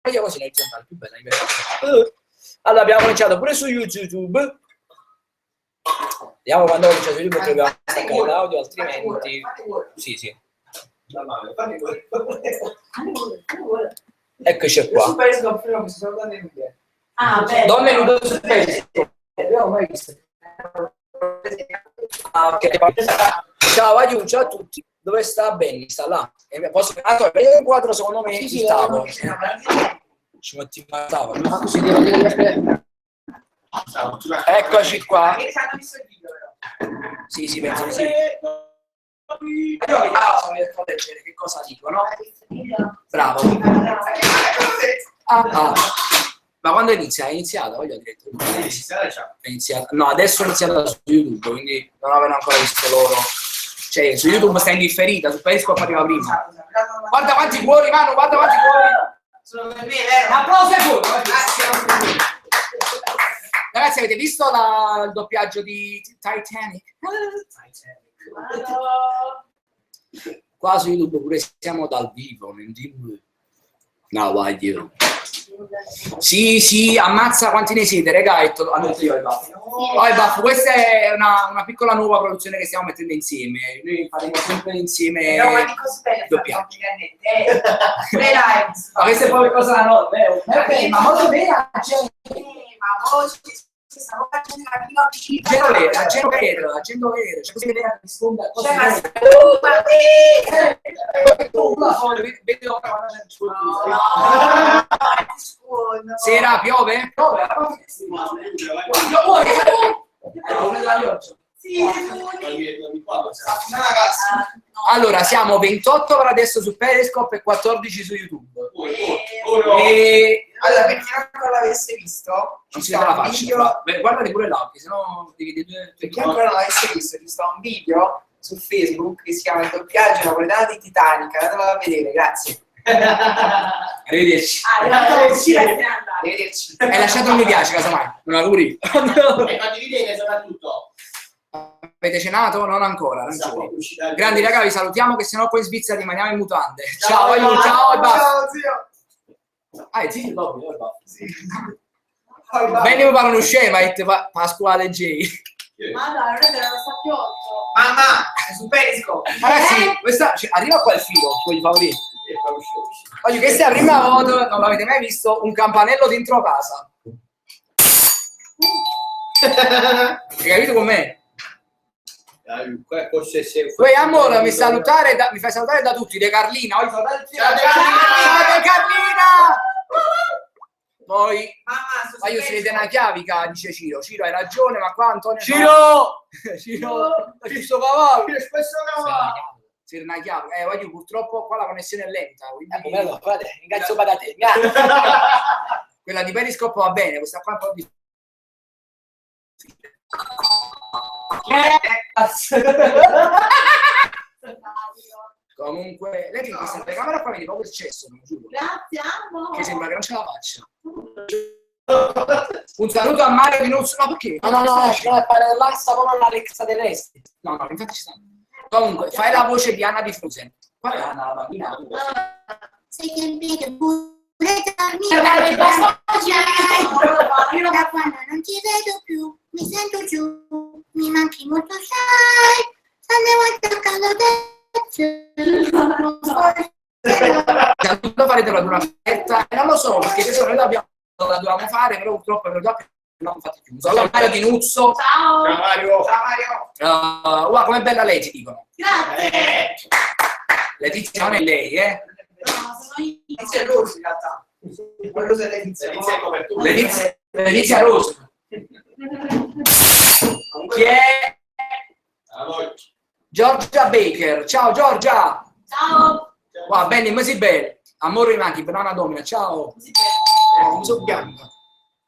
io così l'orizzontale più bella. Allora abbiamo cominciato pure su YouTube. Vediamo quando ho cominciato su YouTube perché dobbiamo staccare l'audio, altrimenti. Sì. Eccoci qua. Donne nude su Periscope. Abbiamo mai visto. Ciao Aiu, ciao a tutti. Dove sta Benny? Sta là. Posso vedere un quadro secondo me il tavolo. Ci metti il tavolo. Eccoci qua. Sì, penso di sì. Che cosa dicono? Bravo. Ma quando inizia? È iniziato? Io ho detto. È iniziato. No, adesso è iniziata su YouTube, quindi non avevano ancora visto loro. Cioè, su YouTube sta in differita, su Periscope arriva prima. Guarda quanti cuori, Manu, guarda quanti cuori. Sono per me, vero? Applauso ai cuori. Ragazzi, avete visto il doppiaggio di Titanic? Qua su YouTube pure siamo dal vivo, no, vai Dio. Sì, ammazza quanti ne siete, raga, io il baffo. Questa è una piccola nuova produzione che stiamo mettendo insieme. Noi faremo sempre insieme doppiaggio. Ma questa è poi cosa da noi, ma molto bene, accendo vero, c'è così vedere risponde a cose sera piove? Allora siamo 28 per adesso su Periscope e 14 su YouTube. Allora, per chi ancora l'avesse visto, non si vede la faccia. Guardate pure l'occhio, sennò per chi ancora non l'avesse visto, ci sta un video su Facebook che si chiama Il doppiaggio napoletano di Titanic. Andatelo a vedere, grazie. Arrivederci. Arrivederci. Hai lasciato un mi piace, casomai. Non auguri. E fatti vedere soprattutto. Avete cenato? Non ancora. Grandi raga, vi salutiamo che sennò poi in Svizzera rimaniamo in mutande. Ciao, ciao e basta. Ciao, zio. Sì, dopo. Bene, mi pare uno Shemite, Pasquale J. Ma dai, non è vero, sta piotto. Mamma, è su Periscope. Ragazzi, questa arriva qua il filo con i favoriti. Voglio questa è la prima volta, non l'avete mai visto, un campanello dentro casa. Hai capito con me? Poi amore, mi fai salutare da tutti, De Carlina. Ciao Carlina! Poi ma io si vede una chiavica, dice Ciro. Ciro hai ragione, ma qua Antonio Ciro questo cavallo si vede una chiavica. Voglio purtroppo qua la connessione è lenta, quindi Ringrazio Badate. quella di Periscope va bene, questa qua è un po' di comunque lei che in questa telecamera qua vedi proprio il cesso, non giuro. Grazie, amo. Che sembra che non ce la faccia. Un saluto a Mario di Nuzzo. No, perché? No, là sta proprio l'Alexa dell'Est. No, infatti ci sta. Comunque, fai la voce di Anna di Frozen. Qual è Anna la bambina? Sei che vedo pure dormire. Da quando non ti vedo più, mi sento giù, mi manchi molto, sai. Se ne vuoi Saluto farete la dura fetta. Non lo so, perché adesso noi la dovevamo fare, però purtroppo non l'abbiamo fatto più. Saluto Mario di Nuzzo. Ciao. Ciao Mario. Guarda, com'è bella lei, ti dicono. Grazie. Letizia non è lei, No, sono io. Letizia Rose in realtà. Rosa è Letizia. Letizia Rosa. Chi è? Giorgia Baker. Ciao Giorgia. Ciao. Wow, Benny, ma sei bello. Amore manchi, banana domina, ciao. Non so bianco.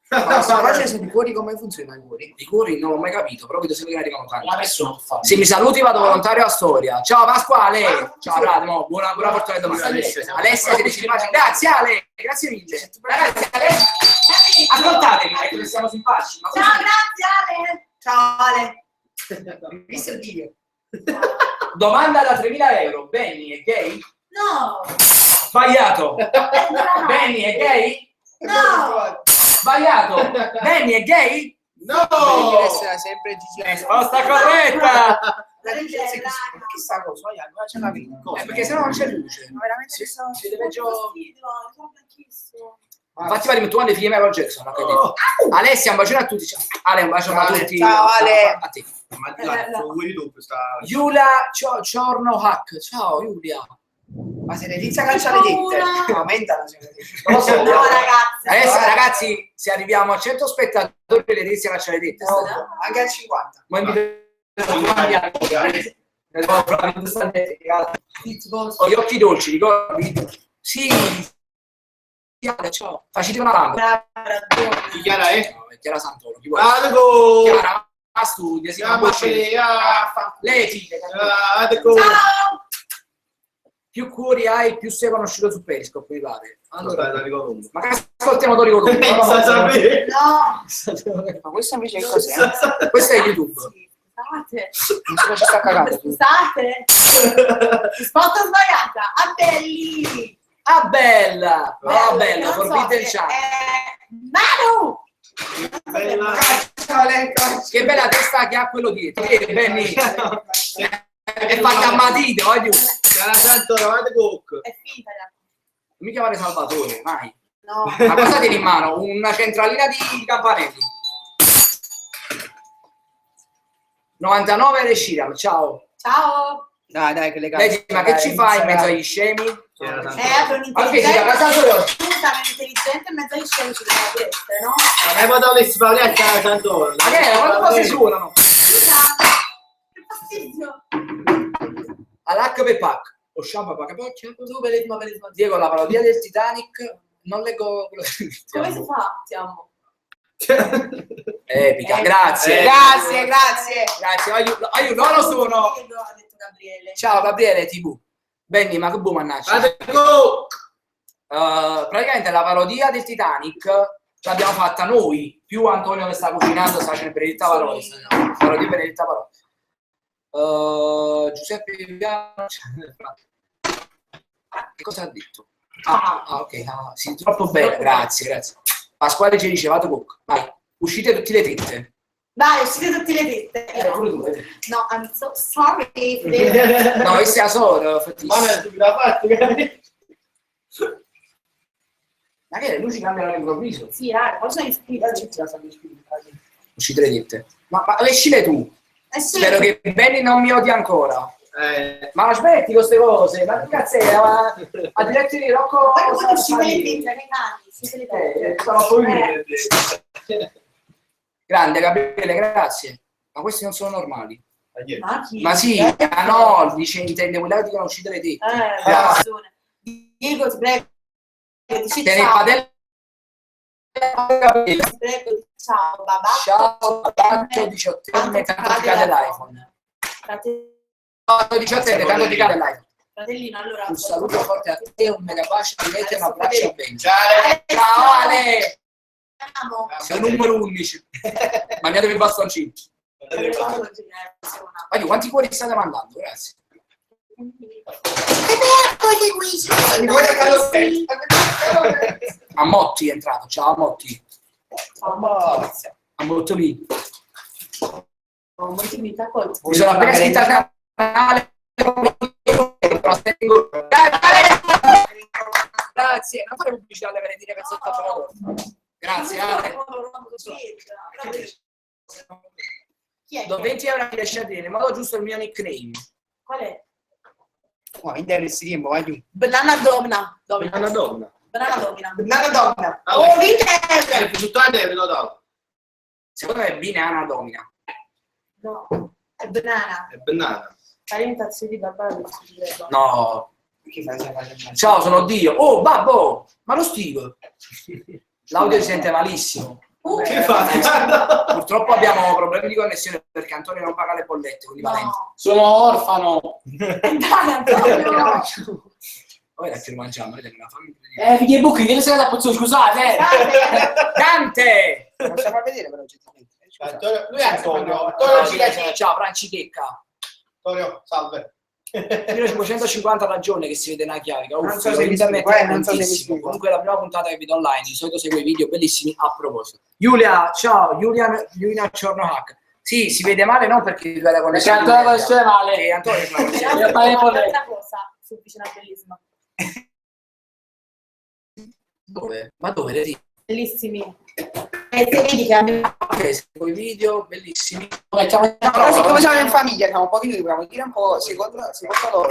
Ma ce ne sono i cuori, come funzionano i cuori? I cuori non l'ho mai capito, però vedo sempre che arrivano tanti. Adesso non fa. Se mi saluti vado volontario a storia. Ciao Pasquale. Ciao Radmo, buona fortuna domani. Alessia, siete simpatici. Grazie Ale, grazie mille. Ragazzi, Alessia, ascoltatemi, ecco che siamo simpatici. Ma Ciao, grazie Ale. Ciao Ale. Visto il video? domanda da 3.000 euro. Benny è gay? No. Sbagliato. Benny è gay? No. Sbagliato. Benny è gay? No! Deve essere sempre Gigi. Risposta corretta. La regina è là. Ma che sta cosa? Ma c'è la vita. Perché sennò non c'è luce. Ma veramente Sì, sono... ci deve giocare. Sono bianchissimo. Infatti pari tu quando figli Michael Jackson, no? Che detto. Alessia, un bacione a tutti. Ciao. Ale, un bacio a Ale, tutti. ciao, Ale. A te. Ma di là, su YouTube sta... Giulia Ciorno Hack. Ciao Giulia. Ma se Letizia caccia le dette, aumentano. Non lo so. No, ragazzi. Adesso, ragazzi, se arriviamo a 100 spettatori, le Letizia caccia le dette. Anche a 50. Ma invito ho gli occhi dolci, ricordi? Sì. Ciao. Facite una lama. Chi Chiara è? Ciao, è Chiara Santoro. Chi vuoi? Adego! Chiara, ma studia, si Chiama lei figlia. Adego! Ciao. Più cuori hai, più sei conosciuto su Periscope, mi pare. Allora, Allora, la ricordo. magari ascoltiamo Torico Lupo. Pensa sapere! No. Ma questo invece che cos'è? Questo è YouTube. Scusate. Nessuno ci sta cagando. Scusate. Risposta sbagliata. A Belli. Ah, bella! Ah, bella, Non so Forbidden se Channel. è Manu. Bella! Che bella testa che ha quello dietro. Benny. È fatta a matite, voglio. Chiara Santoro, Adego! È finta. Non mi chiamare Salvatore, mai. No. Ma cosa tieni in mano? Una centralina di campanelli. 99 Reshiram, ciao. Ciao. Dai, che le Lei, ma che ci fai in mezzo agli scemi? Chiara Santoro. Per un Ma che si da casa solo? Scusa, un intelligente in mezzo agli scemi ci devono essere, no? Ma che vado a parlare a Chiara Santoro? Ma che è? Quante cose suonano? Scusa. Che fastidio. All'HP Pack. O Sciampa Pack. Tu bellissimo. Diego, la parodia del Titanic. Non leggo quello che Come si fa? Siamo. Epica, grazie. Grazie. Grazie, aiuto, non lo sono. Ha detto Gabriele. Ciao Gabriele TV. Benny, ma che buon mannaggia. Adego! Praticamente la parodia del Titanic l'abbiamo fatta noi, più Antonio che sta cucinando, sta facendo Benedetta Paroli. Parodia Benedetta Paroli. Giuseppe Viviano. Che cosa ha detto? Ok, sì, troppo bene, grazie. Pasquale ci dice, vado Cook. Vai, uscite tutte le tette. Vai, uscite tutte le tette. Pure tu, vedi. No, I'm so sorry. No, questa è la solo, Ma me l'ha fatto, ma che le luci cambiano all'improvviso? Sì, raga, cosa hai scritto? Uscite le tette. Ma escile tu. Sì. Spero che Benny non mi odia ancora. Ma smetti con queste cose, ma che cazzo è? Ma a diretto di Rocco. Ma come uscite le tette, che cani? Uscite le tette. Sono poi grande Gabriele, grazie. Ma questi non sono normali. Ma chi? Ma sì, no, dice intende quella che dicono uscite le tette. Ha ragione. Diego, ti prego, dici Te ne ciao. padella Gabriele. Ti prego, dici ciao, babà. Ciao, tanto 18enne, tanto ti cade l'iPhone. Tanto 18enne, tanto ti cade l'iPhone. Fratellino, allora. Un saluto forte a te, un mega bacio a te, un abbraccio a Benny. Ciao! Ciao Ale! Amo. Sei il numero 11. Mangiatevi i bastoncini. Ma io quanti cuori state mandando? Grazie. A Motti è entrato. Ciao a Motti. A Mottolì. Mi sono appena iscritto al canale. Grazie. Non fare pubblicità alle merendine per sottofondo. Grazie Ale. Do 20 euro a chi riesce a dire in modo giusto il mio nickname. Qual è? Oh, interessi di vai giù. Banana Domina. Una donna. Banana Domina. Nana donna. Ah, Oh, Viter! più su tardi ve lo do. Secondo me è Binana Domina. No, è banana. È banana. Orientazione di babà. No. Che fai? Ciao, sono Dio. Oh, babbo! Ma lo Steve. L'audio si sente malissimo. Che fai? Purtroppo abbiamo problemi di connessione perché Antonio non paga le bollette, quindi Valenti. No. Sono orfano. Dai, Antonio. Poi ce lo mangiamo, vedete, la famiglia. Figli e buchi, che ne sei da pozzo, scusate, Dante! Non si fa vedere però oggettivamente. Lui è Antonio. Antonio ci dice. Ciao, Francichecca. Antonio, salve. 1950 ragione che si vede una chiarica. Non so se mi spiego. Comunque la prima puntata che vedo online, di solito seguo i video bellissimi a proposito. Giulia, ciao, Giulia Ciornohack. Sì, si vede male non perché tu hai la Perché connessione. Antonio la versione male. Che Antonio c'ha la connessione. Io parlo con lei. Un'altra cosa sul vicino al bellismo. Dove? Ma dove? Leti? Bellissimi. E se vedi che abbiamo Ok, seguo i video bellissimi. Facciamo Però siccome siamo in famiglia, siamo un pochino, dobbiamo dire un po', secondo loro. Secondo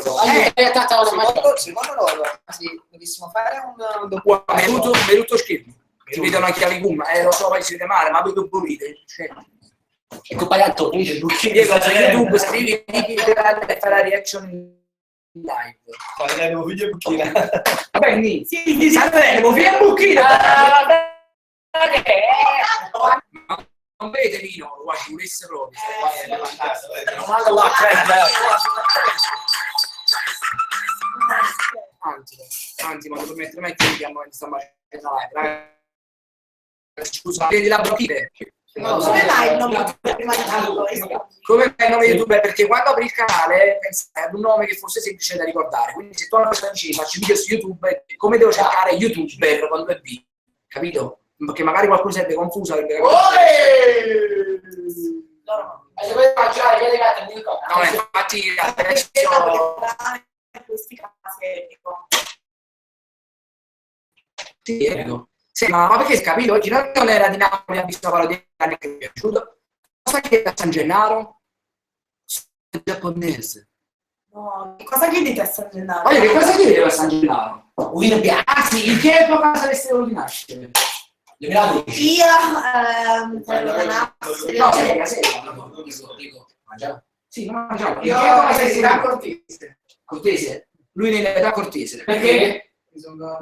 loro, se dovessimo fare un documento. Venuto schermo. Si vede una chiavicum, lo so, poi si vede male, ma voi che volete? Cioè, è colpa di Antonio, dice Bucci. Diego, su YouTube scrivi e fai la reaction in live. Fai un video bucchina. Vabbè, quindi, sì, salve, mo fino a bucchina. Non vede vino, guarda, ci volesse proprio. Non manda là, Anzi, ma devo mettere mai che abbiamo in sta live. Scusa, vedi la bottiglia? come mai non mi prima di tutto? Come fai il nome youtuber? Perché quando apri il canale pensai ad un nome che fosse semplice da ricordare. Quindi se tu una cosa dici faccio video su YouTube, come devo cercare youtuber con 2B? Capito? Perché magari qualcuno sarebbe confuso. Se vuoi mangiare, vedi che ti dico. No, infatti adesso In questi casi dico, sì, ecco. Sì, ma perché capito? Oggi non era di Napoli, ha visto la parodia che mi è piaciuto. Cosa chiede a San Gennaro? È giapponese. no, che cosa chiedete a San Gennaro? Voglio che cosa chiede a San Gennaro? Anzi, in che epoca sareste voluti nascere? 2012. Io No, seria. Dico. Mangiamo. Sì, non mangiamo. In che Io epoca sei sareste da voluti? cortese. Cortese? Lui nell'età cortese. Perché? Mi sono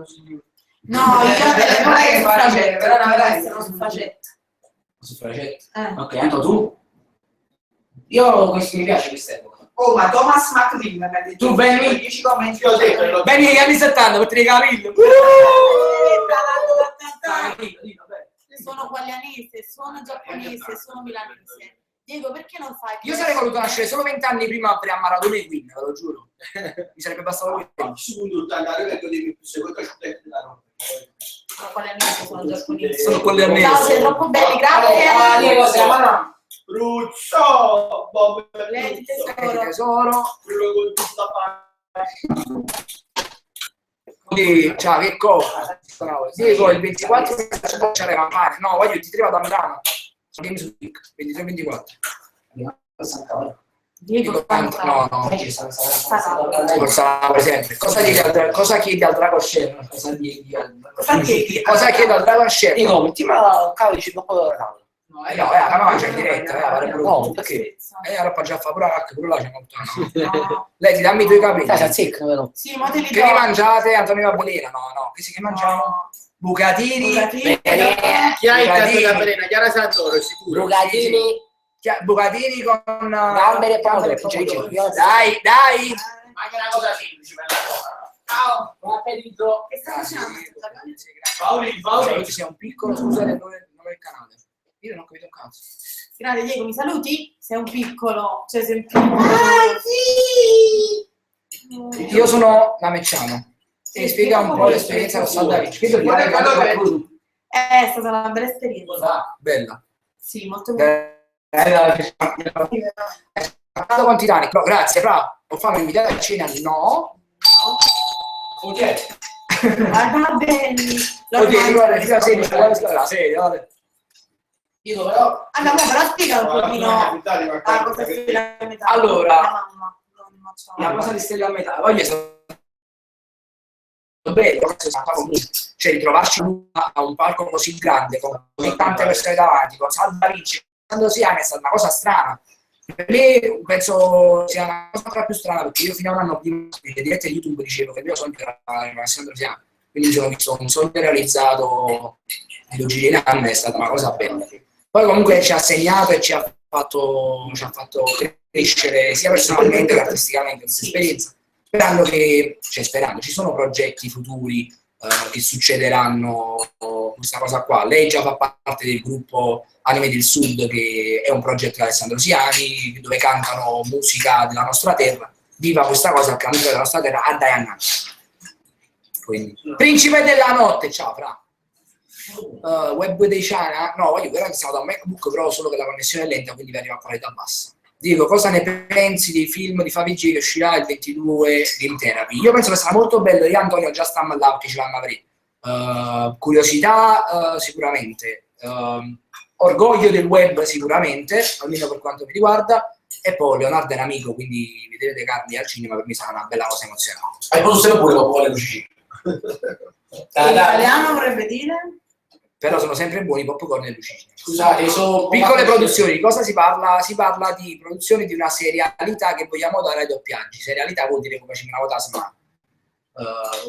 no, io non è che facile, però no, no, dai. essere su facetta. Su fragetto. Ok, Anto, tu? Io questo mi piace questa epoca. Oh, ma Thomas McLean mi ha detto Tu, Benny? 10 commenti. Io ho detto, Beni negli anni 70 per te i capelli. Sono guaglianese, sono giapponese, sono milanese. Diego, perché non fai? Io sarei voluto nascere solo 20 anni prima per Maradona e Queen, ve lo giuro. Mi sarebbe bastato quello. secondo andare perché devi più seguito della Sono guaglianese, sono giapponese. Sono quelli a me. Ciao, siete troppo belli, grazie. Diego, siamo Ruccio, Bob Lei, Tesoro. Tesoro. quello con tutta la Quindi, ciao, che cosa? Diego, il 24 c'è la campagna. No, voglio, ti arrivo da Milano. Sono su Click, 23-24. Diego, canta. No. Forza, per esempio. Cosa chiedi al Dragon Share? Cosa chiedi? Cosa chiedo al Dragon Share? Dico, mettiamo un cavolo dopo la tavola. No, la mangia in diretta, avrebbe No, perché? la roba già fa pure là c'è molto. No. Lei ti dammi i tuoi capelli. Si azzecca, però. Sì, ma te li Che do. li mangiate, Antonio Balena? No. Che mangiamo? No. Bucatini. Bucatini. Chi ha il cazzo da velena? Chiara Santoro, sicuro. Bucatini, Bucatini con gamberi e pomodori. Dai. Anche una cosa semplice per la cosa. Ciao. Buon appetito. Che stai facendo? Paoli. Ci sia un piccolo, scusate il nome del canale. Io non ho capito un cazzo. Grande Diego, mi saluti? Sei un piccolo, cioè sei un piccolo. sì. Io sono Lamecciano e spiega un po' l'esperienza con Saldavic. Credo di aver fatto qualcosa. È stata una bella esperienza. Bella. Sì, molto bella. Parlato con Titanic, però grazie, Fra. Ho fatto invitare a cena? No. Guarda bene. Ok, guarda, fino a 16, guarda, serie. Io però... Allora, però spiega un pochino la cosa stella a metà. Allora, La mamma. la cosa di stelle a metà, voglio bello, cioè ritrovarci a un palco così grande, con così tante persone davanti, con Saldavic, quando si è stata una cosa strana. Per me penso sia una cosa ancora più strana, perché io fino a un anno prima nelle dirette di YouTube dicevo che il mio sogno era Alessandro Siano, quindi mi sono visto un sogno realizzato di Girinan, è stata una cosa bella. Poi comunque ci ha segnato e ci ha fatto crescere sia personalmente che artisticamente questa esperienza, sperando, ci sono progetti futuri che succederanno questa cosa qua. Lei già fa parte del gruppo Anime del Sud, che è un progetto di Alessandro Siani, dove cantano musica della nostra terra, viva questa cosa, che la nostra terra a Diana. Quindi, Principe della notte, ciao Fra. Web dei China? No, io veramente stavo da un MacBook, però solo che la connessione è lenta, quindi vi arriva a qualità bassa. Dico, cosa ne pensi dei film di Favij che uscirà il 22 di Therapy? Io penso che sarà molto bello, io Antonio già stiamo là che ce l'hanno avrei. Curiosità sicuramente, orgoglio del web sicuramente, almeno per quanto mi riguarda, e poi Leonardo è un amico, quindi vedere Carli al cinema per me sarà una bella cosa emozionante. Hai potuto pure dopo le luci. In italiano vorrebbe dire? Però sono sempre buoni i popcorn e lucine. Scusate, sono Piccole produzioni, di cosa si parla? Si parla di produzione di una serialità che vogliamo dare ai doppiaggi. Serialità vuol dire come ci una volta a settimana.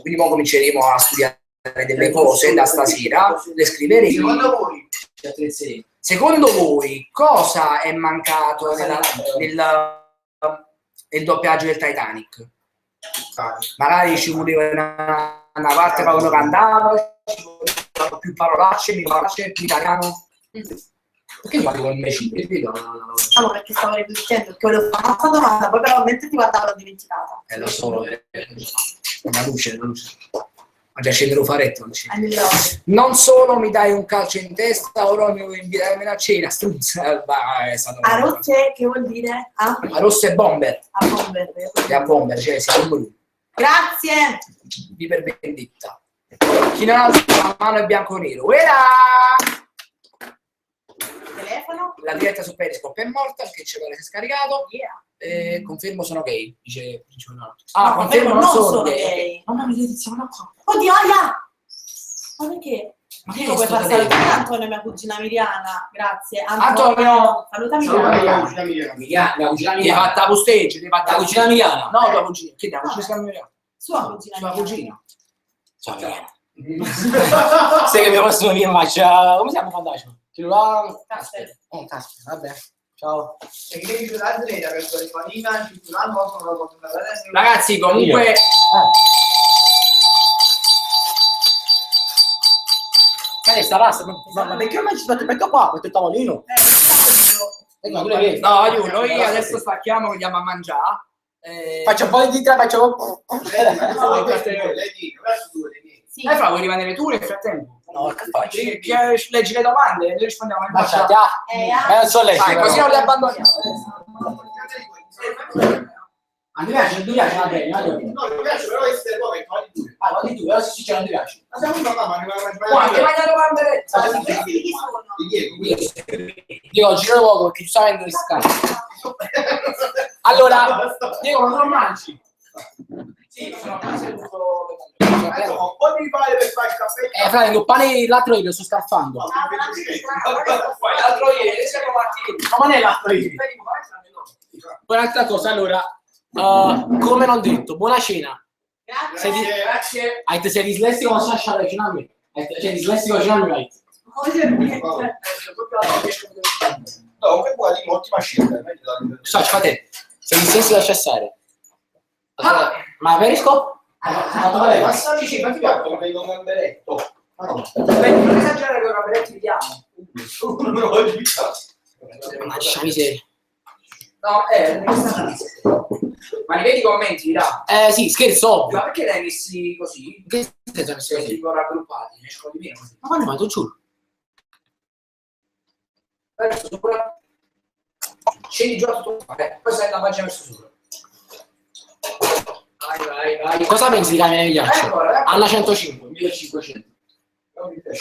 Quindi poi cominceremo a studiare delle cose da stasera, le scriveremo. Secondo voi cosa è mancato nel doppiaggio del Titanic? Magari ci voleva una parte quando cantava, ci voleva più parolacce, più italiano. Perché mi parli con il imbecille? No, perché stavo riflettendo, perché volevo fare un'altra domanda, poi però mentre ti guardavo l'ho dimenticata. Lo so, la luce. Ma già scendere un faretto. Non solo mi dai un calcio in testa, ora mi vuoi invitare a cena, struzza. A rosse che vuol dire? A rosse bomber. A bomber. E a bomber, cioè siamo blu. Grazie! Di per vendetta. Chi non ha la mano è bianco o nero. Telefono? La diretta su Periscope è morta perché ce l'avete scaricato. Confermo sono gay, dice no. Confermo non sono gay. Mamma mia, iniziamo qua. Oddio, Aia! Ma perché? Ma che Io puoi far salutare Antonio, mia cugina Miriana. Grazie. Antonio! Saluta Miriana. La cugina Ti hai fatta la posteggia, ti hai fatta la cugina Miriana. No, tua cugina. Che la cugina Miriana? Sua cugina. Sua cugina. Ciao Miriana. Sai che mi possono dire, ma come siamo fantastici? Caspero. Caspero, vabbè. Ciao. Ragazzi, comunque Sta basta, ma perché ormai ci state metto qua, questo tavolino? no, noi adesso stacchiamo, andiamo a mangiare. Faccio un po' di dita, faccio Sì. Fra, vuoi rimanere tu nel frattempo? No, che faccio? Leggi le domande e noi rispondiamo in base Lasciate, non so leggere. così non le abbandoniamo. A me piace, mi piace la bella. No, mi piace, però essere poi Vedi tu, però se c'è non ti piace. ma siamo papà, ma Guarda, vai da domande. Questi di chi sono? Io giro poco perché giustamente mi scappa. Allora, Diego, non lo mangi? Sì, sono seduto. Un po' di pane per fare il caffè. Frate, il pane l'altro ieri lo sto scaffando. L'altro ieri siamo partiti. No, ma non è l'altro ieri. Poi un'altra cosa, allora, come non detto, buona cena. Grazie. Grazie. Sei dislessico, ma lascia vicino a me. Cioè, dislessico vicino a me, vai. No, comunque qua di ottima scelta. Fate, sei dislessico, lascia stare. Ma Periscope? Passami ci fatti piacere, vedo un gamberetto. Non esagerare con i gamberetti li diamo. Lascia miseria. No, ma li vedi i commenti, là? Sì, scherzo, ovvio. Ma perché li hai messi così? Che senso messi così? Dico raggruppati, ne escono di meno così. Ma quando, ma tu giuro? Verso sopra. Scendi giù a tutto fare, poi sai la pagina verso sopra. Vai. Cosa pensi di cambiare il ghiaccio? Allora, Alla 105, 1500.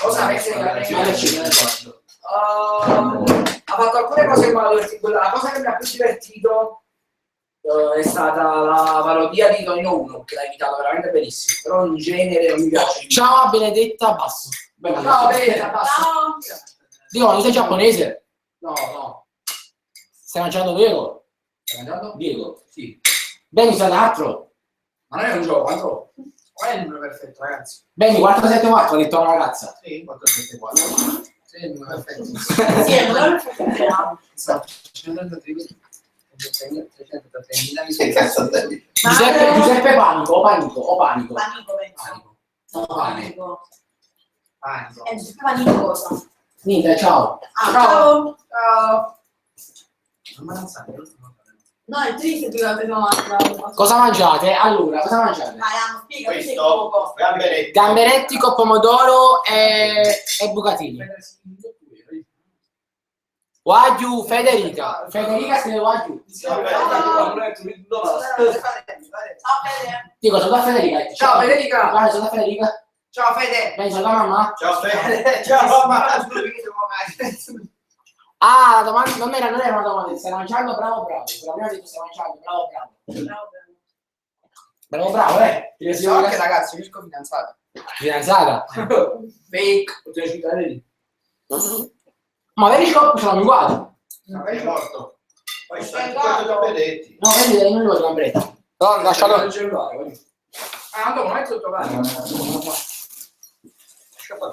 cosa pensi di cambiare il ghiaccio? Ha fatto alcune cose, ma la cosa che mi ha più divertito è stata la parodia di Tonino 1, che l'ha imitato veramente benissimo, però in genere non mi piace. Ciao Benedetta, basso. Ciao Benedetta, basta. Ciao. Dico, ma tu sei giapponese? No. Stai mangiando Diego? Stai mangiando? Diego. Sì. Benny, sei un altro? Ma non è un gioco, quanto? Qual è il numero perfetto, ragazzi? Benny, 474, ha detto una ragazza. Sì, 474. Sì, il numero perfetto. Sì, allora lo facciamo. Che cazzo stai? Giuseppe Panico, o Panico. Panico, penso. Panico. Giuseppe Panico cosa? Niente, ciao. Ciao. Ciao. No, è triste più che altro non mangiato. Cosa mangiate? Allora, cosa mangiate? Dai, Amo, spiega, che sei Questo, poco. gamberetti. Gamberetti con pomodoro e bucatini. Wagyu, Federica. Federica scrive Wagyu. Ciao, Fede. Dico, saluta Federica. Ciao, Federica. Guarda, saluta Federica. Ciao Fede. Dai, saluta mamma. Ciao Fede. Ciao mamma. Ah, la domanda non era una domanda, stai mangiando, bravo. La prima ha detto stai mangiando, bravo. Ti Ciao anche ragazzi, io cerco fidanzata. Fidanzata. Fake. Ma vedi ce l'hanno uguale. È morto. Poi stai tutti gamberetti. No, vedi, non lo gamberetti. No, lascialo. il cellulare. Andiamo, non è sotto casa.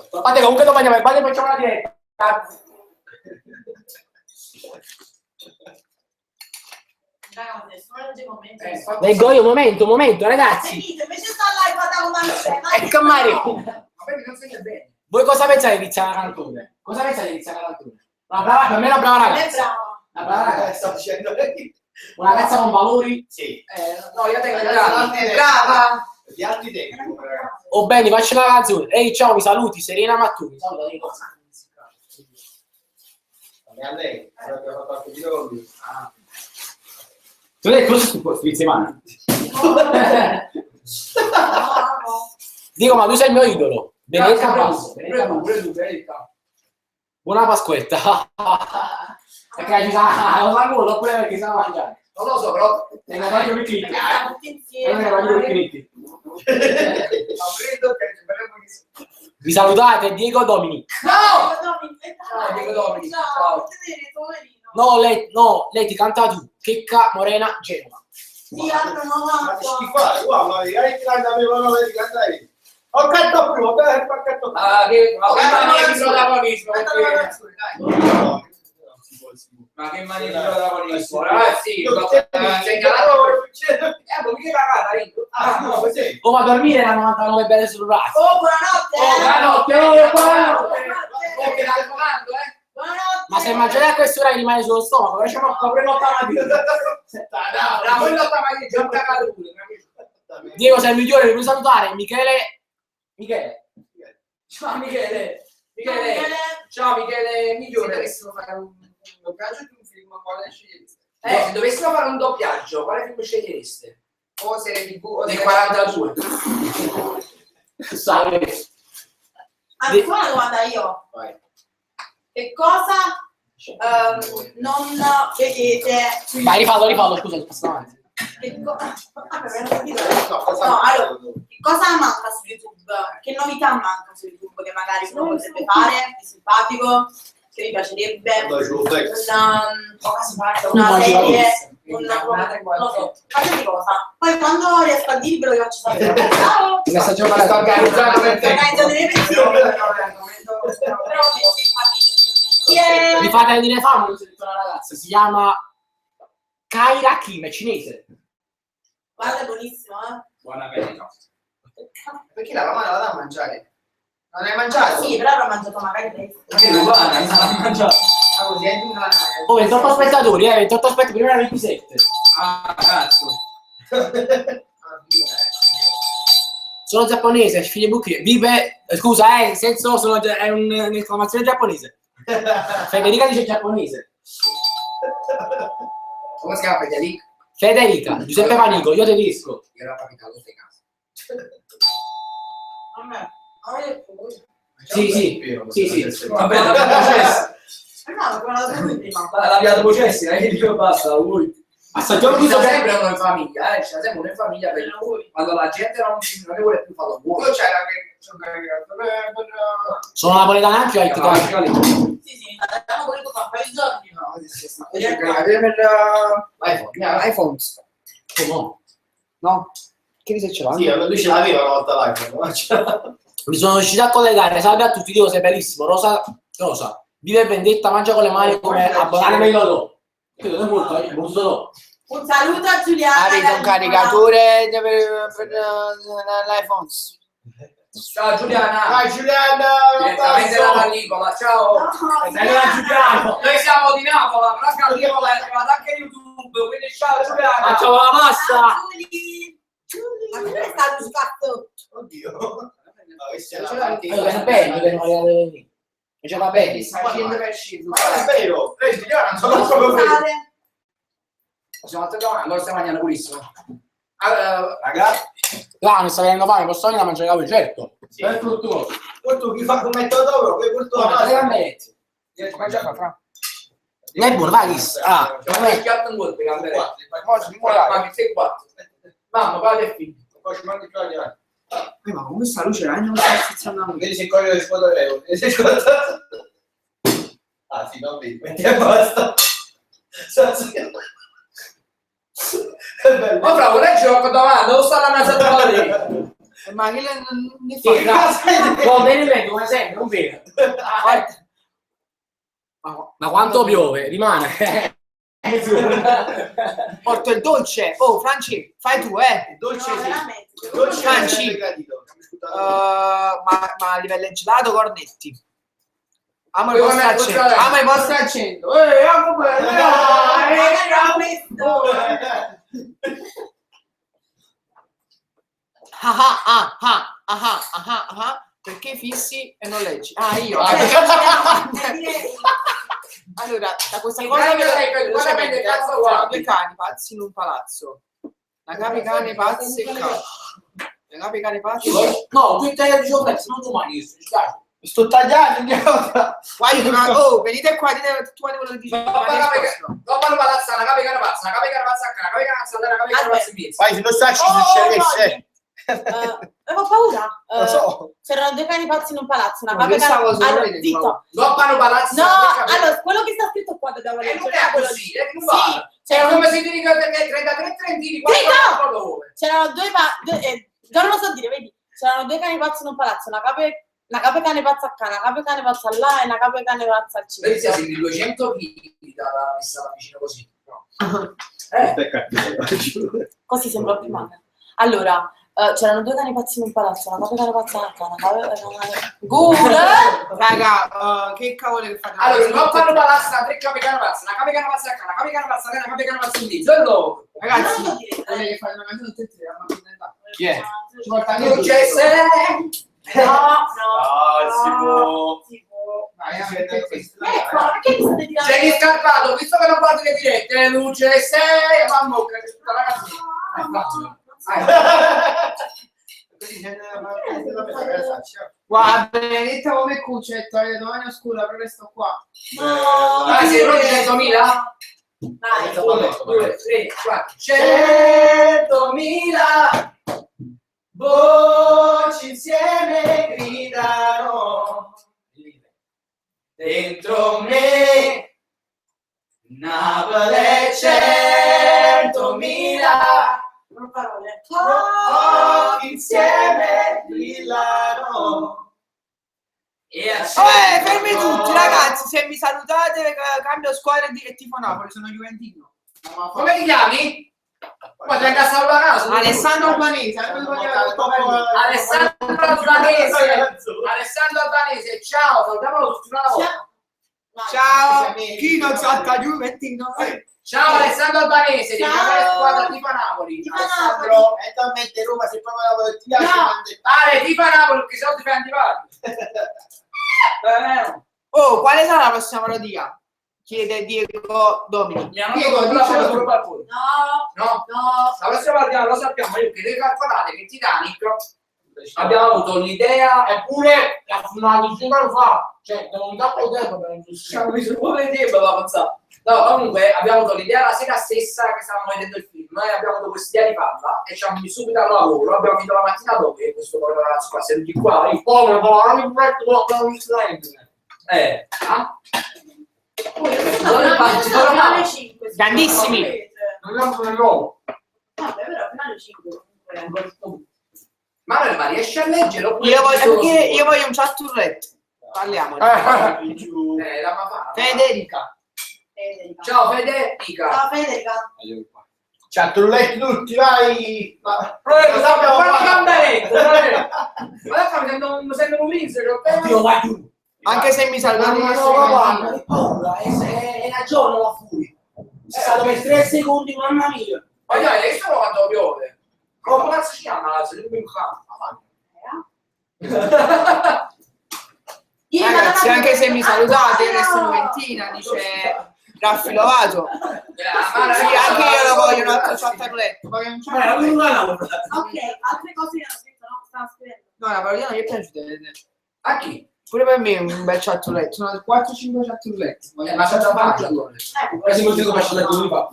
Guardate, comunque domani facciamo una diretta. Raga, nessuno legge i commenti. Leggo io, un momento, ragazzi. Sentite, invece sta l'iPad a una Ecco, Mario. Ma poi mi consegna bene. Voi cosa pensate di Tiziana Cantone? Cosa pensate di Tiziana Cantone? Per me è una brava Non è ragazza. brava. Una brava ragazza. Sto dicendo lei. Una ragazza con valori. Sì. No, io tengo Brava. brava. Gli altri tempi, ragazzi. Oh bene, faccio una canzone. Ehi, ciao, mi saluti, Serena Mattuni. Saluta, dico. E a lei, abbiamo fatto qualche video con lui. Tu hai cosa su questo insieme? Dico, ma tu sei il mio idolo. Benedetta Basso. Benedetta. Buona Pasquetta. Perché ci sa, lo sa quello oppure perché sa mangiare. Non lo so, però. E ne voglio più critti. Siamo tutti E ne insieme. voglio più critti. Ma credo che ci faremo di Vi salutate, Diego Domini. No! Ciao, Diego Domini. Ciao, Ciao. poverino. No, lei ti canta tu. Checca Morena Genova. Sì, altro non Ma che ho. schifare, guarda, hai tirato la mia vedi cantai. Ho cantato più, vabbè, ho cantato più. Ah, che protagonismo. Ma che mani di protagonismo, ragazzi. Segnalatore. Mica cagata, Ringo. Ah, no, così. Oh, ma dormire era 99 belle sul razzo. Oh, buonanotte. buonanotte. Oh, che raccomando, Buonanotte. Ma se mangiare a quest'ora rimane sullo stomaco, facciamo pure l'ottamattina. La quella stamattina già cagato pure. Diego sei il migliore, mi puoi salutare? Michele. Ciao Michele. Ciao Michele, migliore. Se dovessimo fare un doppiaggio di un film, quale scegliereste? Se dovessimo fare un doppiaggio, quale film scegliereste? O serie TV o del 42? Sai. Ancora una domanda io. Vai. Che cosa non vedete sui Vai, rifallo, scusa, passa avanti. Che no, allora, che cosa manca su YouTube? Che novità manca su YouTube che magari uno potrebbe fare? È simpatico? Che mi piacerebbe? Una serie? Non lo so, qualsiasi cosa. Poi quando riesco a dirvelo vi faccio sapere. Ciao! Questa giornata Sto organizzando per te. Organizzo dei pensieri. Però Vi fate dire fama, non si dice una ragazza, si chiama Kaira Kim, è cinese. guarda, è buonissimo, Buona verità. Perché la mamma la vado a mangiare? Non hai mangiato? Sì, però l'ho mangiato magari presto. Anche l'uguale, mi sa mangiato. Ah, così è una... Oh, 28 spettatori, 28 spettatori, prima era 27. Ah, cazzo. Sono giapponese, figlio buchi, vive, scusa, nel senso, è un'esclamazione giapponese. Federica dice giapponese. Come si chiama Federico? Federica, Giuseppe Panico, io tedesco. Io ero capitato stai casa. Vabbè. Sì. Vabbè, l'abbiamo processo. No, come l'ho detto prima. L'abbiamo processo, che dico basta, voi. Assaggiamo Ci sta tutto sempre uno in famiglia, ci sta sempre uno in famiglia per quando la gente non ne vuole più farlo buono. C'era che Sono napoletano anche io, Sì, abbiamo voluto fare un paio di giorni. l'iPhone. No? Che dice ce l'ha? Sì, lui ce l'aveva una volta l'iPhone. Mi sono riuscito a collegare, salve a tutti, Dio sei bellissimo, Rosa, vive vendetta, mangia con le mani come abbonare meglio loro. Credo è molto, Un saluto a Giuliana. Avete un caricatore per l'iPhone? Ciao Giuliana. Vai Giuliana! Direttamente da Callicola, ciao. No, Giuliano. Noi siamo di Napoli, però Callicola è arrivata anche YouTube. YouTube, quindi ciao Giuliana. Facciamo la pasta! Ma come è stato sfatto? Oddio. No, questa è la Va bene, già va bene. Sta facendo per scendere. Ma è vero, io non sono proprio vero. Scusate. Possiamo attaccare, allora stiamo mangiando pulissimo. Ragazzi, Là, mi sta venendo fame, posso venire a mangiare la certo? sì. È fruttuoso. poi tu chi fa come metto dopo, che porto la Tre pasta. gamberetti. Mangia fra. Non è buono, vai, Chris. Ah, Facciamo il piatto in gol per cambiare. Ma Ma sei quattro. Mamma, padre e figlio. poi ci mangi più agli altri. Ma come questa luce non sta stizzando a me? Vedi se coglie le squadre. Sei scontato. Ah sì, non vedi, metti e basta. È bello. Ma bravo, lei gioco davanti, dove sta la NASA da lì? Ma che ne sì, fa? no, bene, bene, come sempre, non vedo. Ma quanto piove? Rimane. Porto il dolce. Oh, Franci, fai tu, Il dolce No, sì. veramente. Dolce Franci. è gradito. Ma a livello gelato, cornetti. Amo i Dove vostri metto accenti. il Amo i vostri accenti. Amo quello. Perché fissi e non leggi? Ah, io. Allora, da questa cosa Guarda che che velocemente, cazzo c'erano guardi. due cani pazzi in un palazzo. La capi cane pazzi e cani. La capi cane pazzi. No, tutte le giornate, non domani, ci sta. Sto tagliando, andiamo. Oh, venite qua, dite tu quello che dici. Dopo la palazza, una capi carapazza, una capi carapazza, una capi carapazza, una capi carapazza in mezzo. Vai, se non sai ci succedesse. Avevo paura. Lo so. C'erano due cani pazzi in un palazzo, una No, capi io stavo solo Allora, vedendo, zitto. Dopo la palazza, No, allora, quello che sta scritto qua dobbiamo non leggere. è quello così, lì. è più Sì, vale. c'erano- Come si ti ricorda che 33 trentini, Zitto! dove? C'erano già non lo so dire, vedi? C'erano due cani pazzi in un palazzo, una cape cane pazza a cane, una cape cane pazza là e una cape cane pazza al Vedi se cimitero. sembri 200 kg dalla messa vicino così. No. Così sembra più male. Allora, c'erano due cani pazzi in un palazzo, una cape cane pazza a cane, una cape cane... Google! Raga, che cavolo che fate? Allora, dopo la palazza, 3 capi carapazza, una capi carapazza, una capi carapazza, una capi carapazza in mezzo, e loro. Ragazzi, Non lo dire. volete che fate una canzone tutte e tre, ma non andate. Chi è? Ci porta Non c'è se... No, si può. si può. Vai, perché questo? Ecco, perché mi state tirando? C'è chi scappato, visto che non guardi le dirette, luce sei, mamma, che c'è tutta la canzone. Guarda, Benedetta come cuccetta, domani oscura, però resto qua. Ah, sei pronti 100.000? Vai. 1, 2, 3, 4, 100.000 Voci insieme gridano dentro me. Napoli è 100.000. Non parole. occhi insieme brillano E Fermi tutti, ragazzi, se mi salutate, cambio squadra e tifo Napoli, sono juventino. come ti chiami? Ma ti hai salvato a casa? Alessandro Albanese, Alessandro Albanese. Alessandro Albanese, ciao, salutiamolo tutti una volta. Ciao, chi non salta juventino? Ciao Alessandro Albanese, di Ciao. chiamare squadra Tifa Napoli. Tifa Alessandro, e talmente Roma se proprio la ti piace Ale, Tifa Napoli, perché se no ti fai antipatico. Oh, quale sarà la prossima parodia? Chiede Diego Domini. Diego, dicelo sul qualcuno. No, No? no. La prossima parodia lo sappiamo, perché devi calcolare che Titanic abbiamo avuto l'idea. Eppure una decina fa, cioè, non un capo tempo per Ci hanno messo un po' di tempo da pensare. No, comunque abbiamo avuto l'idea la sera stessa che stavamo vedendo il film e abbiamo avuto questa idea di farla e ci hanno messo subito al lavoro, abbiamo finito la mattina dopo e questo povero ragazzo qua seduti qua, il povero povero il petto con il silenzio. Fino alle 5. Grandissimi. Non è un nuovo. Vabbè, però fino alle 5. Ma riesci a leggere oppure Io voglio un chat tourette. Parliamo. la mamma. Federica. Ciao Federica. Ciao Federica. ciao trulletti tutti vai Lo sappiamo fare il gamberetto. Ma mi sento un vince. Dio, vai tu. Anche se mi salvano È ragione la furia. stato per 3 secondi, mamma mia. Ma dai, hai visto quando piove? Come cazzo si chiama? Se non mi Ragazzi, anche se mi salutate, resto Noventina, dice Raffi Lovato. Sì, anche io lo voglio un altro chat a roulette. Ok, altre cose che hanno scritto, no? Stavo scrivendo. No, la parodia non gli è piaciuta. A chi? Pure per me un bel chat roulette. Sono 4-5 chat roulette. Ma c'è già fatto allora. Quasi molti come c'è detto lui fa.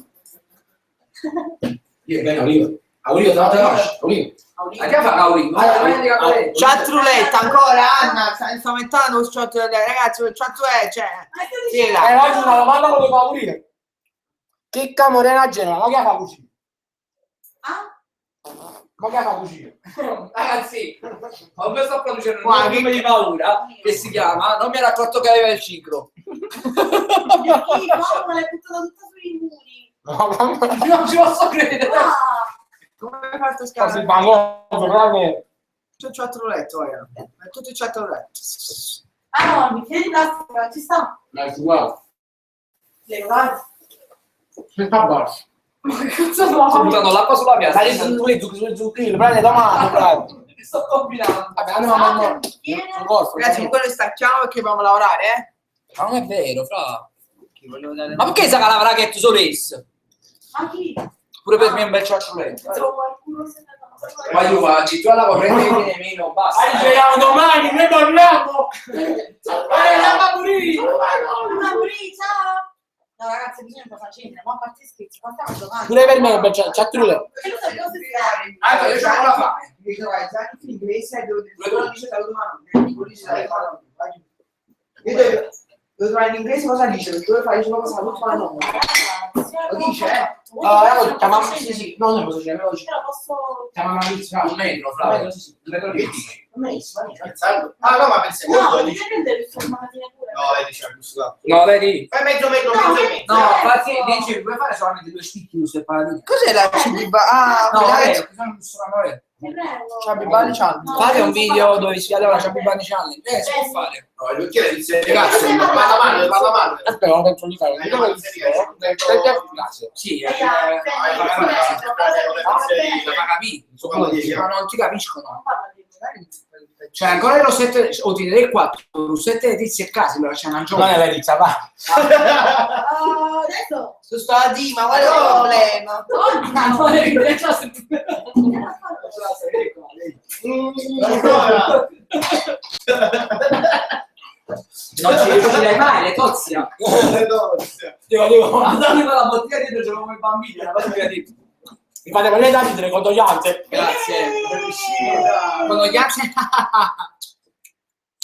Io bene, Olivo. Olivo, te la conosci? Olivo. A che fa Aurino? Chat roulette ancora, Anna. Sta aumentando il chat roulette. Ragazzi, il chat roulette, cioè. Figa. Oggi una domanda con le paurine. Chicca Morena Genova, ma che fa cucina? Ma che fa cucina? Ragazzi, ho messo a producere un Guarda, film di paura che si chiama Non mi ero accorto che aveva il ciclo. Paolo l'hai buttata tutta sui muri. No, mamma mia. Non ci posso credere. Come hai fatto Quasi scambio? famoso, veramente. C'è il chat roulette, guarda. È tutto il chat roulette. Ah no, il bicchiere di plastica, ci sta. Dai, uguale. Le guardi. Senta basso. Ma che cazzo Sto vuoi? buttando l'acqua sulla piazza. Dai, sulle zucchine, prendi domani, bravo. Sto combinando. Vabbè, andiamo a mangiare. Sul corpo, Ragazzi, comunque noi stacchiamo perché dobbiamo lavorare, Ma non è vero, fra. Che volevo dare... Ma perché sa che la raghetto solesse? Ma chi? Pure per me è un bel chat roulette. Qualcuno se ne Ma io faccio, tu alla corrente che viene meno, basta. Ci vediamo domani, ne parliamo. Mamma Puri, ciao! No ragazzi, bisogna far facendo, ma a parte scherzi, ma stiamo giocando. Pure per me, chat roulette. Che lo sappiamo se stai? Ah, io c'ho la fame. Devi trovare già in inglese dove non dice saluto ma non dice saluto. Io devo trovare in inglese cosa dice, perché dove fai solo saluto ma non. Lo dice, eh? Allora, chiamiamo, sì, no, non lo so, Però posso... chiamiamo una pizza. Un metro, fra. Un metro di Ah no, ma pensiamo No, molto, mi dici. prende il formatine pure. No, diciamo giusto. No, vedi? Fai mezzo metro, mezzo e mezzo. No, infatti dici, puoi fare solamente 2 spicchi su paradine. Cos'è la cibiba? Ah, No, quella è che sono solamente. Ti prego. Ciabibani Challenge. No, Fate un non video so dove si vede la Ciabibani Challenge. Si può fare. No, il bicchiere di cazzo, vado male, vado male. Aspetta, non penso di fare. Sì, La capì, insomma, ma non ti capiscono. Non parla di me. Cioè, ancora il rossetto, o ti direi 4, rossetto di tizi e casi, però c'è una Non giovane. è la pizza, va. Adesso... Tu sto a dire, ma qual è il problema? Non ci riuscirei mai, le tozia. Dico, Andate con la bottiglia dietro, c'è come i bambini, una cosa che ha detto. mi fate quelle dati delle condoglianze. Grazie. Condoglianze.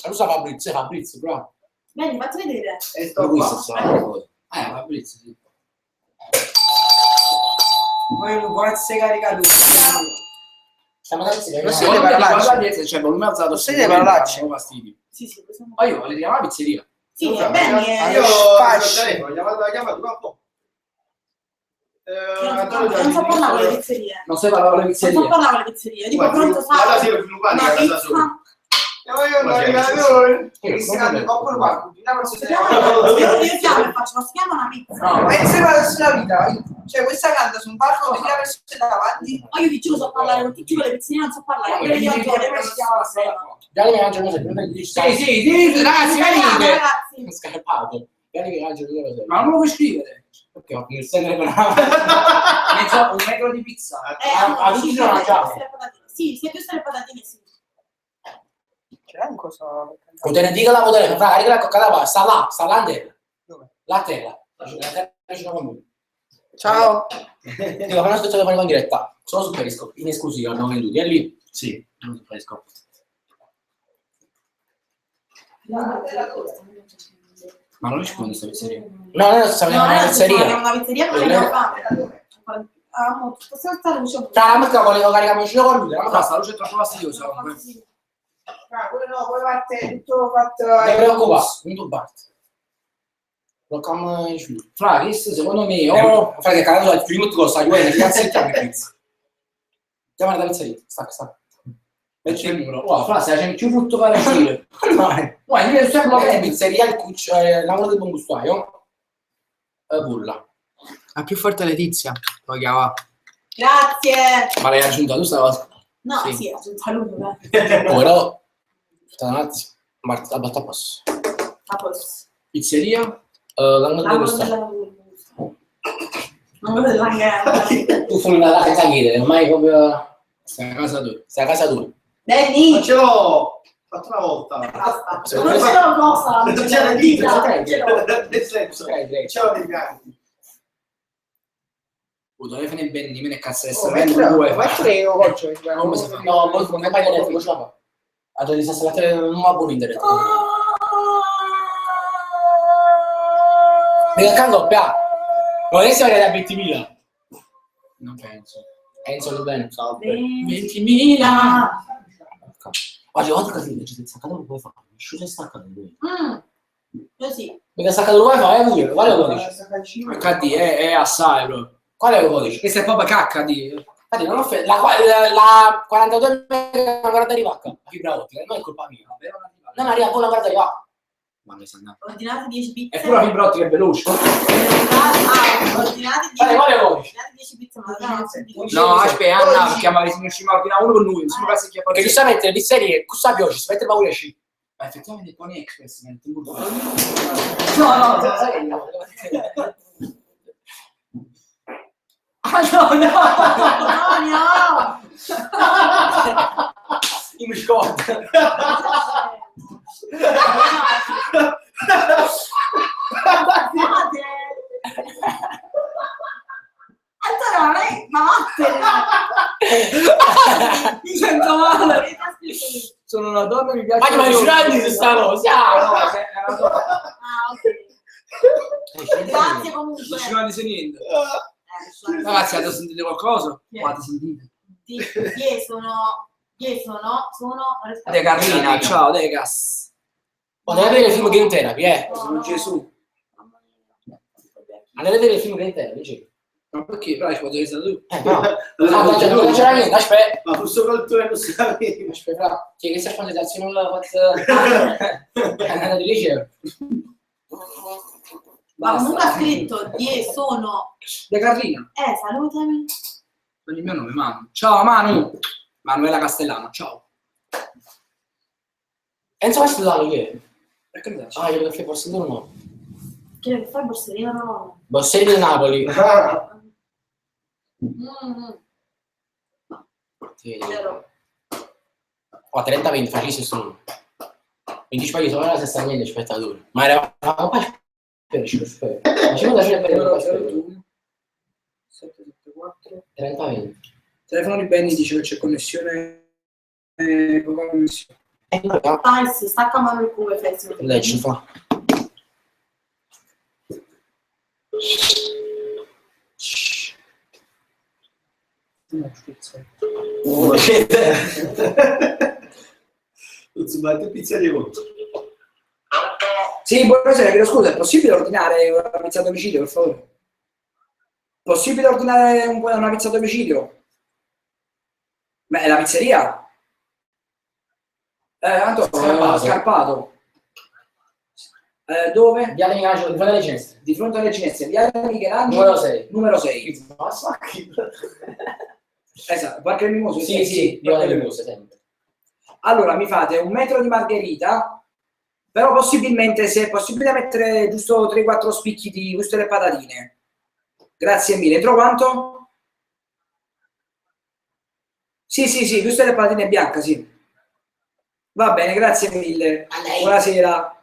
Lo sa Fabrizio, bravo. Vieni, fatti vedere. Fabrizio, sì. Poi grazie caricato. Siamo andati Lo siete parolacce? C'è volume alzato. Lo siete parolacce? Fastidio. Sì, sì, questo Ma io voglio chiamare la pizzeria. Sì, è bene. Io Fasci. ho chiamato troppo. Non so parlare con le pizzerie. Non sai parlare con le Non so pizzerie. parlare con le pizzerie. Dico pronto, Guarda, sa. sì, sviluppare Una la casa pizza. solo. Io non arrivo. Cristiano, dopo lo guardo. Si chiama e faccio, ma si chiama una pizza. No, Ma sembra sulla vita. Cioè, questa canta su un palco con 3 persone davanti. Ma io vi giuro so parlare con tutti quelle pizzerie, non so parlare. Quelle di oggi, come si chiama la sera? Già che mangia cose, prima di sì, sì, ragazzi, venite. Ragazzi, scarpato. Già che mangia cose. Ma non lo puoi scrivere. Perché ho il segno per Un metro di pizza. tutti sono mangiati. Sì, se più le patatine, sì. C'è un coso. O te ne dico la modella, fra, carica la coccata qua, sta là a terra. Dove? La terra. La terra vicino con lui. Ciao. Dico, fai una stazione telefonico in diretta. Solo su Periscope, in esclusiva, non venduti. È lì? Sì, non su Periscope. Ma non rispondi a questa pizzeria? No, noi stiamo in una pizzeria. Una pizzeria perché abbiamo fame. Possiamo stare vicino. Ciao, la macchina volevo caricare vicino con lui. Ma basta, la luce è troppo fastidiosa. Quello no, poi parte tutto fatto. Non ti preoccupare, non turbarti. Lo cam giù. Fra, questo secondo me, Fra che cagato il primo tu lo sai, guarda, che cazzo è il pizza? Chiama la pizzeria, stacca. Metti il muro. Wow, fra, se c'è più frutto per uscire. Guarda, io sempre la pizzeria, il lavoro del buon gustaio. Pulla. La più forte Letizia. Poi chiama. Grazie. Ma l'hai aggiunta tu sta cosa? No, Sì. sì, un saluto. Però. Aspetta un attimo. Marta, a posto. A posto. Pizzeria. L'angolo di Lavoro gusto. della non della guerra. Tu fai una senza chiedere, ormai proprio. Stai a casa tua. Stai a casa tua. Ma Benny. ce l'ho! Fatto una volta. Basta. Non ce l'ho cosa. Non c'è la dita. Non ce l'ho. Nel senso, ce l'ho dei pianti. Dove fai il Benny? Me ne cazzo di Oh, essere treno, oggi. Come si fa? No, poi come fai a come ce la fa? A te di installare non va buono internet. Mi canto doppia. Non è storia da 20.000. Non penso. Enzo lo bene. 20.000. Oggi quanto casino ci sei staccato il wifi? Scusa, è staccato il wifi. Così. Mi ha staccato il wifi, pure. Qual è il codice? HD è assai, bro. Qual è il codice? Questo è proprio HD. Infatti non ho la 42 mega non guarda di vacca. La fibra ottica, non è colpa mia. Non arriva con la guarda di vacca. Ma mi sa andare. Ordinate 10 pizze. È pure la fibra ottica è veloce. Ordinate 10 Qual è il codice? Ordinate 10 pizze, ma non No, aspetta, Anna, perché magari se non ci ordinare uno con lui, non si può essere Perché giustamente le pizzerie, cosa pioggia, si mette paura ci. Ma effettivamente Pony Express mette in burro. No, Ah no, no! no. mi scordo. Allora, ma Mi sento male. Sono una donna, mi piace. Ma giurati su sta cosa? Ah, ok. Grazie comunque. Non ci non niente. Ragazzi, avete sentito qualcosa? Quanti sentite? Sono De Carlina, ciao Degas. Andate a vedere il film Game Therapy, Sono Gesù. Andate a vedere il film Game Therapy, dicevo. Ma perché? Però ci potevi stare tu. No. Non c'era niente, aspetta. Ma fu solo il tuo non si sapeva. Aspetta, che si fa l'azione la fatto. È andata di liceo. Ma comunque ha scritto sono. De Carlina. Salutami. Con il mio nome, Manu. Ciao Manu. Manuela Castellano, ciao. Enzo vai studiare che? Perché mi dai? Ah, io perché Borsellino no. Che fai Borsellino no? Borsellino di Napoli. Sì. Vero. Ho 30-20, facessi solo. Mi dici poi sono la stessa niente spettatori. Ma era un po' per ci per. Ma ci vuole lasciare per 774 30-20. Telefono di Benny dice che c'è connessione. Poca connessione. Dai, stacca mano il culo e fai Lei ci fa. Non si batte pizzeria molto. Sì, buonasera, chiedo scusa, è possibile ordinare una pizza a domicilio, per favore? Possibile ordinare una pizza a domicilio? Beh, la pizzeria? Antonio, Scarpato. Dove? Viale Michelangelo, di fronte alle Cinestre. Di fronte alle Cinestre, Viale Michelangelo. Numero 6. Esatto, Parco Mimoso. Sì, Viale Mimoso, sempre. Allora, mi fate un metro di margherita, però possibilmente, se è possibile, mettere giusto 3-4 spicchi di gusto delle patatine. Grazie mille. Entro quanto? Sì, gusto delle patatine bianche, sì. Va bene, grazie mille. Buonasera.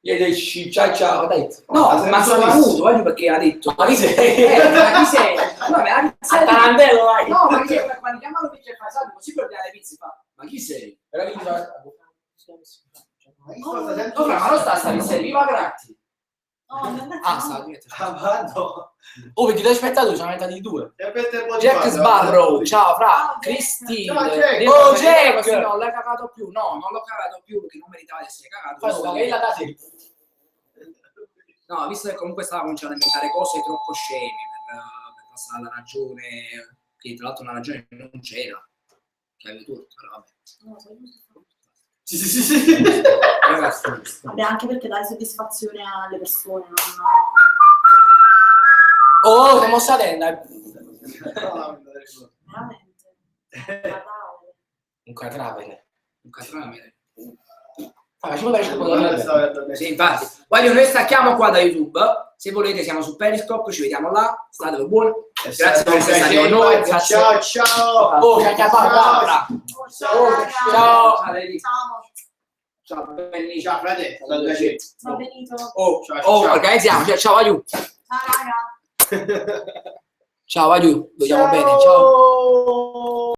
Io dici ciao, dai. No, ma sono venuto, voglio perché ha detto. Ma chi sei? Ma chi sei? No, ma Tarantello, vai. no, ma chi sei? Quando chiamano pizza e fa, sai, possibile ordinare le pizze? Fa, ma chi sei? Però chi fa? No, ma non sta pizzeria, viva gratis. Sta Vado. Oh, 22 spettatori, sono aumentati di 2. Jack Sbarrow, ciao Fra, Cristina. Ciao, Jack. Oh Jack, non l'hai cagato più, no, non l'ho cagato più perché non meritava di essere cagato. Fai la casa. No, visto che comunque stava cominciando a inventare cose troppo sceme per passare alla ragione, che tra l'altro una ragione non c'era, che avevi tu, però vabbè. Sì. Ragazzi, Vabbè, anche perché dare soddisfazione alle persone, non... Oh, siamo salendo. Veramente. Un cadavere. Un catronamento. Facciamo vedere. Sì, infatti. Guarda, noi stacchiamo qua da YouTube. Se volete siamo su Periscope, ci vediamo là. State buoni. Grazie per essere stati con noi. Grazie. Ciao, ciao. Oh, ciao, ciao. Ciao, Ciao. Ciao, Benny. Ciao, frate. Ciao, piacere. Ciao Benito. Oh, Ciao, oh, ciao. organizziamo. Ciao, aiù. Ciao raga. Ciao, aiù. Vogliamo bene. Ciao.